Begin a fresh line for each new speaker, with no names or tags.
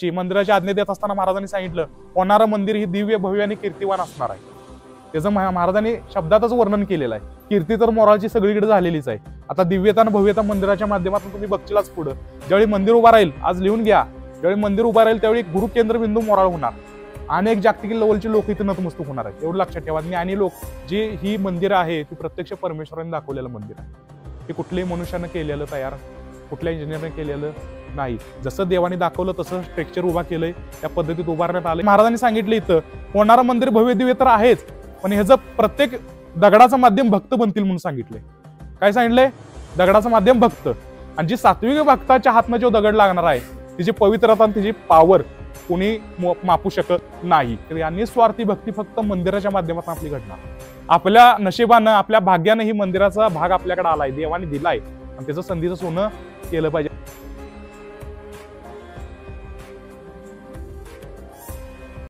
मंदिराची आज्ञा देत असताना महाराजांनी सांगितलं होणारं मंदिर ही दिव्य भव्य आणि कीर्तिवान असणार आहे। त्याचं महाराजांनी शब्दातच वर्णन केलेलं आहे। कीर्ती तर मोराची सगळीकडे झालेलीच आहे। आता दिव्यता आणि भव्यता मंदिराच्या माध्यमातून तुम्ही बघशीलाच पुढे ज्यावेळी मंदिर उभा राहील, आज लिहून घ्या, ज्यावेळी मंदिर उभा राहील त्यावेळी गुरु केंद्रबिंदू मोराळ होणार। अनेक जागतिक लेवलचे लोक इथे नतमस्तक होणार आहेत, एवढं लक्षात ठेवा। आणि लोक जी ही मंदिर आहे ती प्रत्यक्ष परमेश्वराने दाखवलेलं मंदिर आहे। हे कुठल्याही मनुष्यानं केलेलं तयार, कुठल्या इंजिनियरने केलेलं नाही। जसं देवाने दाखवलं तसं स्ट्रक्चर उभा केलंय, त्या पद्धतीत उभारण्यात आलंय। महाराजांनी सांगितलं इथं होणारं मंदिर भव्य दिव्य तर आहेच, पण ह्याचं प्रत्येक दगडाचं माध्यम भक्त बनतील म्हणून सांगितलंय। काय सांगितलंय? दगडाचं माध्यम भक्त। आणि जी सात्विक भक्ताच्या हातनं जो दगड लागणार आहे तिची पवित्रता आणि तिची पावर कोणी मापू शकत नाही। या निस्वार्थी भक्ती फक्त मंदिराच्या माध्यमातून आपली घडणार। आपल्या नशिबानं, आपल्या भाग्यानं ही मंदिराचा भाग आपल्याकडे आलाय, देवाने दिलाय, आणि त्याचं संधीचं सोनं केलं पाहिजे।